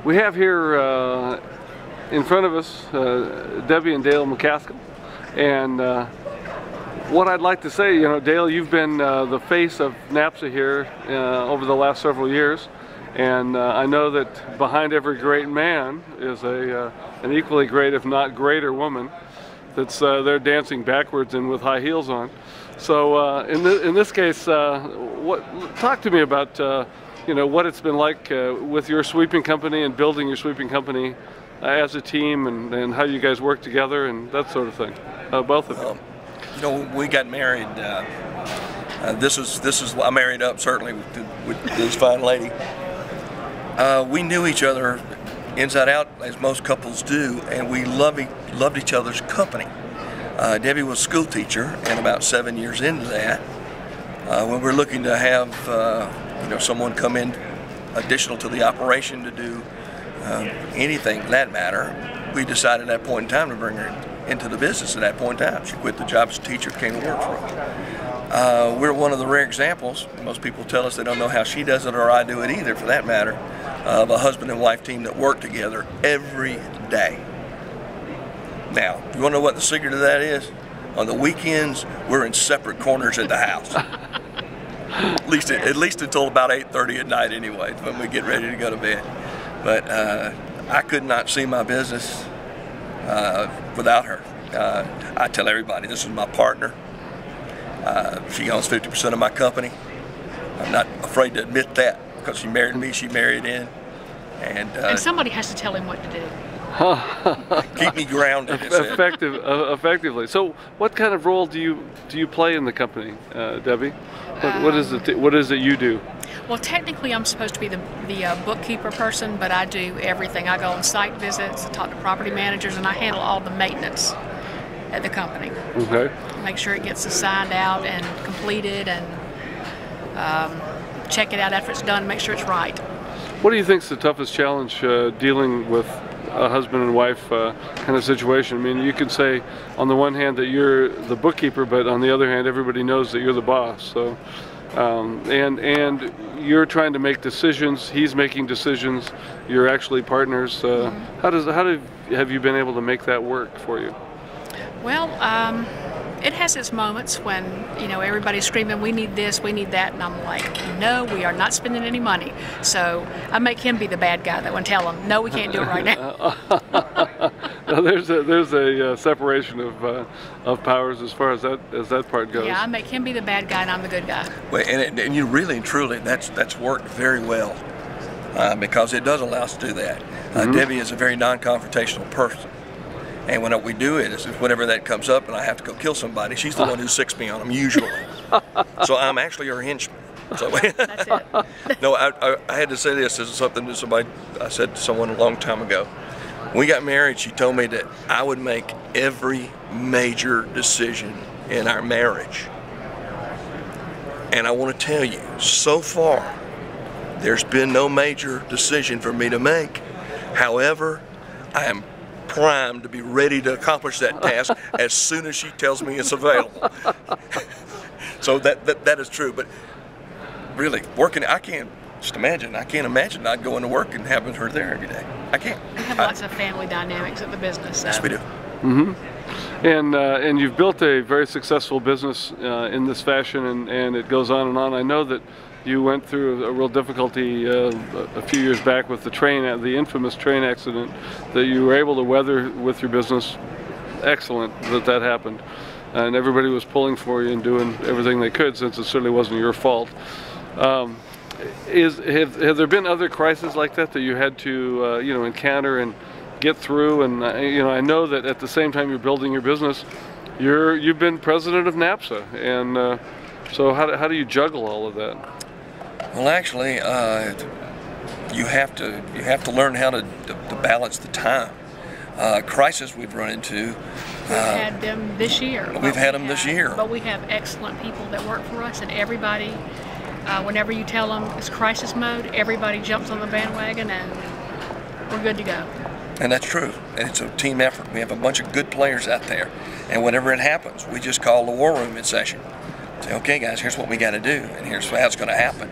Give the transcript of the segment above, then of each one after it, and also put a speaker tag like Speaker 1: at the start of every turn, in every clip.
Speaker 1: We have here in front of us Debbie and Dale McCaskill, and what I'd like to say, you know, Dale, you've been the face of NAPSA here over the last several years, and I know that behind every great man is an equally great, if not greater, woman that's there dancing backwards and with high heels on. So in this case, talk to me about you know, what it's been like with your sweeping company and building your sweeping company as a team, and how you guys work together and that sort of thing. Both of you.
Speaker 2: You know, we got married. I married up certainly with this fine lady. We knew each other inside out, as most couples do, and we loved each other's company. Debbie was a school teacher, and about 7 years into that, when we're looking to have you know, someone come in additional to the operation to do anything for that matter, we decided at that point in time to bring her into the business. At that point in time, she quit the job as a teacher, came to work for us. We're one of the rare examples. Most people tell us they don't know how she does it, or I do it either, for that matter, of a husband and wife team that work together every day. Now, you want to know what the secret of that is? On the weekends, we're in separate corners at the house. At least until about 8:30 at night anyway, when we get ready to go to bed. But I could not see my business without her. I tell everybody, this is my partner. She owns 50% of my company. I'm not afraid to admit that, because she married me, she married in. And
Speaker 3: somebody has to tell him what to do.
Speaker 2: Keep me grounded.
Speaker 1: Effectively. So, what kind of role do you play in the company, Debbie? What is it you do?
Speaker 3: Well, technically, I'm supposed to be the bookkeeper person, but I do everything. I go on site visits, I talk to property managers, and I handle all the maintenance at the company.
Speaker 1: Okay.
Speaker 3: Make sure it gets assigned out and completed, and check it out after it's done, make sure it's right.
Speaker 1: What do you think is the toughest challenge dealing with a husband and wife kind of situation? I mean, you could say on the one hand that you're the bookkeeper, but on the other hand, everybody knows that you're the boss. So, and you're trying to make decisions. He's making decisions. You're actually partners. How have you been able to make that work for you?
Speaker 3: Well, it has its moments when, you know, everybody's screaming, we need this, we need that, and I'm like, no, we are not spending any money. So I make him be the bad guy that would tell him, no, we can't do it right now.
Speaker 1: Now, there's a separation of powers as far as that part goes.
Speaker 3: Yeah, I make him be the bad guy and I'm the good guy.
Speaker 2: Well, and you really and truly, that's worked very well, because it does allow us to do that. Debbie is a very non-confrontational person. And when we do it, is whenever that comes up and I have to go kill somebody, she's the one who sicks me on them usually. So I'm actually her henchman. So
Speaker 3: that's it.
Speaker 2: No, I had to say this. This is something that I said to someone a long time ago. When we got married, she told me that I would make every major decision in our marriage. And I want to tell you, so far, there's been no major decision for me to make. However, I am primed to be ready to accomplish that task as soon as she tells me it's available. So that is true. But really, working, I can't imagine not going to work and having her there every day. I can't.
Speaker 3: We have lots of family dynamics at the business. So.
Speaker 2: Yes, we do.
Speaker 1: And you've built a very successful business in this fashion, and it goes on and on. I know that you went through a real difficulty a few years back with the infamous train accident that you were able to weather with your business. Excellent that happened, and everybody was pulling for you and doing everything they could, since it certainly wasn't your fault. Have there been other crises like that you had to you know, encounter and get through? And you know, I know that at the same time you're building your business, you've been president of NAPSA, and so how do you juggle all of that?
Speaker 2: Well, actually, you have to learn how to balance the time. Crisis we've run into.
Speaker 3: We've had them this year.
Speaker 2: We've had them this year.
Speaker 3: But we have excellent people that work for us, and everybody, whenever you tell them it's crisis mode, everybody jumps on the bandwagon, and we're good to go.
Speaker 2: And that's true. And it's a team effort. We have a bunch of good players out there. And whenever it happens, we just call the war room in session. Say, okay, guys, here's what we got to do, and here's how it's going to happen.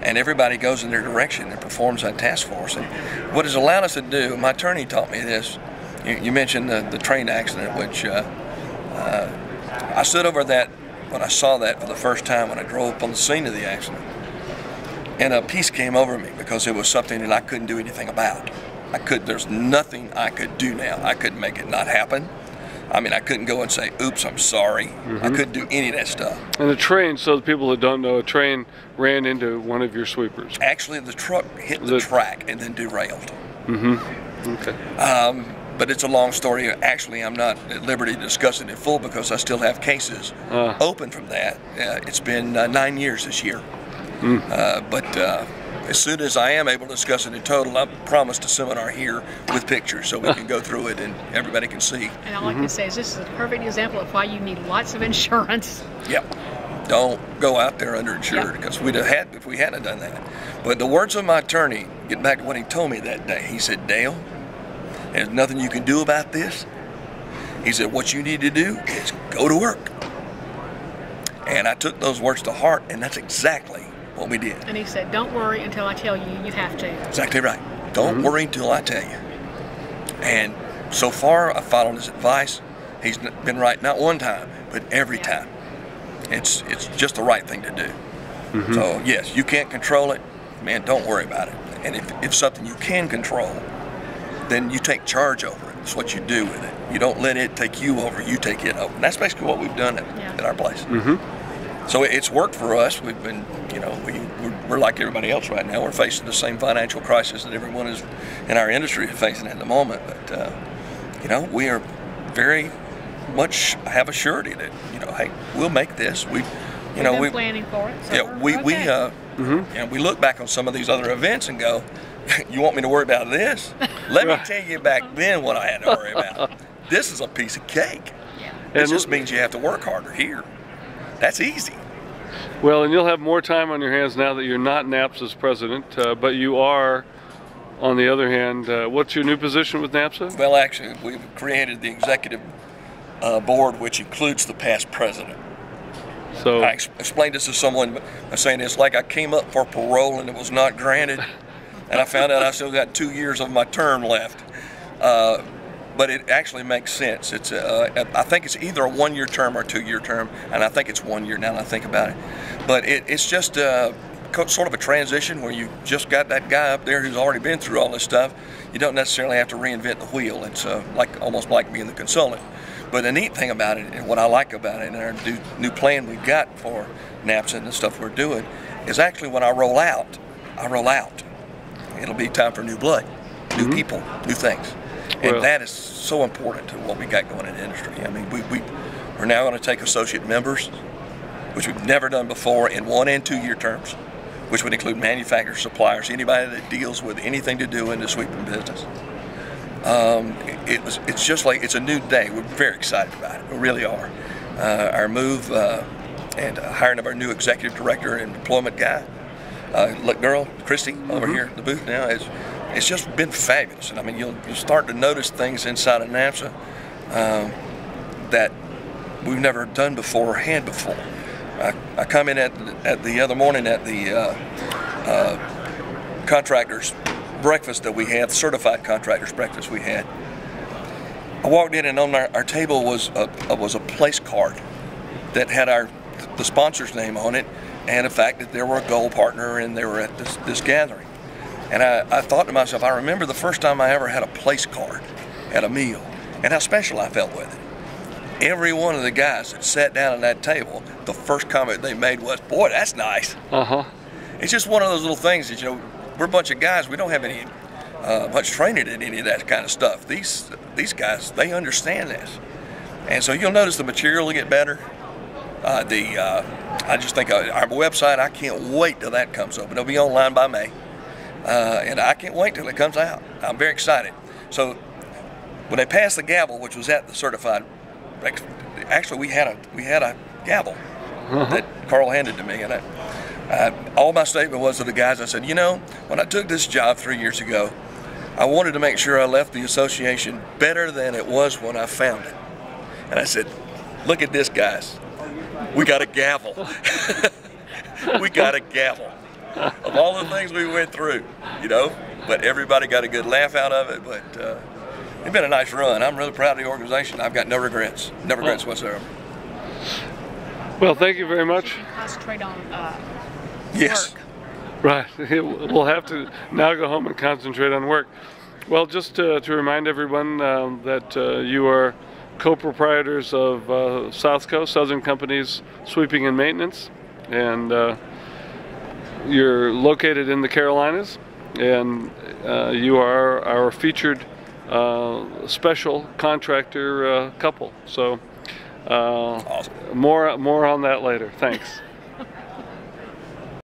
Speaker 2: and everybody goes in their direction and performs that task force. And what has allowed us to do, my attorney taught me this. You mentioned the train accident, which I stood over that when I saw that for the first time when I drove up on the scene of the accident. And a peace came over me because it was something that I couldn't do anything about. There's nothing I could do now. I couldn't make it not happen. I mean, I couldn't go and say, oops, I'm sorry. I couldn't do any of that stuff.
Speaker 1: And the train, so the people that don't know, a train ran into one of your sweepers.
Speaker 2: Actually, the truck hit the track and then derailed.
Speaker 1: Okay.
Speaker 2: But it's a long story. Actually, I'm not at liberty to discuss it in full because I still have cases open from that. It's been 9 years this year. But as soon as I am able to discuss it in total, I promised a seminar here with pictures so we can go through it and everybody can see.
Speaker 3: And all I can say is this is a perfect example of why you need lots of insurance.
Speaker 2: Yep. Don't go out there underinsured because we'd have had if we hadn't done that. But the words of my attorney, get back to what he told me that day. He said, Dale, there's nothing you can do about this. He said, what you need to do is go to work. And I took those words to heart, and that's exactly what we did.
Speaker 3: And he said, don't worry until I tell you you have to.
Speaker 2: Exactly right. Don't worry until I tell you. And so far, I've followed his advice. He's been right not one time, but every time. It's just the right thing to do. So, yes, you can't control it. Man, don't worry about it. And if something you can control, then you take charge over it. That's what you do with it. You don't let it take you over, you take it over. And that's basically what we've done at our place. So it's worked for us. We've been, we're like everybody else right now. We're facing the same financial crisis that everyone is in our industry is facing at the moment. But, we are very much have a surety that, hey, we'll make this. We've
Speaker 3: been planning for it. So
Speaker 2: we look back on some of these other events and go, you want me to worry about this? Let me tell you back then what I had to worry about. This is a piece of cake. It just means you have to work harder here. That's easy.
Speaker 1: Well, and you'll have more time on your hands now that you're not NAPSA's president, but you are, on the other hand, what's your new position with NAPSA?
Speaker 2: Well, actually, we've created the executive board, which includes the past president.
Speaker 1: So
Speaker 2: I explained this to someone by saying it's like I came up for parole and it was not granted. And I found out I still got 2 years of my term left. But it actually makes sense. It's I think it's either a 1 year term or a 2 year term, and I think it's 1 year now that I think about it. But it's just sort of a transition where you just got that guy up there who's already been through all this stuff. You don't necessarily have to reinvent the wheel. It's almost like being the consultant. But the neat thing about it, and what I like about it, and our new plan we've got for NAPSA and the stuff we're doing, is actually when I roll out. It'll be time for new blood, new people, new things. And that is so important to what we got going in the industry. I mean, we're now going to take associate members, which we've never done before, in 1 and 2 year terms, which would include manufacturers, suppliers, anybody that deals with anything to do in the sweeping business. It's just like it's a new day. We're very excited about it. We really are. Our move and hiring of our new executive director and employment guy, girl, Christy, over here at the booth now, it's just been fabulous. And I mean, you'll start to notice things inside of NAPSA that we've never done before or had before. I come in at the other morning at the contractors breakfast that we had, certified contractors breakfast we had. I walked in and on our table was a place card that had the sponsor's name on it, and the fact that they were a gold partner and they were at this gathering. And I thought to myself, I remember the first time I ever had a place card at a meal and how special I felt with it. Every one of the guys that sat down at that table, the first comment they made was, boy, that's nice. It's just one of those little things that, we're a bunch of guys, we don't have any much training in any of that kind of stuff. These guys, they understand this. And so you'll notice the material will get better. I just think our website, I can't wait till that comes up. It'll be online by May. And I can't wait till it comes out. I'm very excited. So when they passed the gavel, which was at the certified, actually we had a gavel that Carl handed to me, and all my statement was to the guys, I said, when I took this job 3 years ago, I wanted to make sure I left the association better than it was when I found it. And I said, look at this, guys. We got a gavel. We got a gavel. of all the things we went through, you know. But everybody got a good laugh out of it. But it's been a nice run. I'm really proud of the organization. I've got no regrets, whatsoever.
Speaker 1: Well, thank you very much.
Speaker 3: Concentrate on
Speaker 2: Yes.
Speaker 3: work.
Speaker 1: Right. We'll have to now go home and concentrate on work. Well, just to remind everyone that you are co-proprietors of Southco, Southern Company's Sweeping and Maintenance, and you're located in the Carolinas, and you are our featured special contractor couple. So
Speaker 2: Awesome.
Speaker 1: more on that later. Thanks.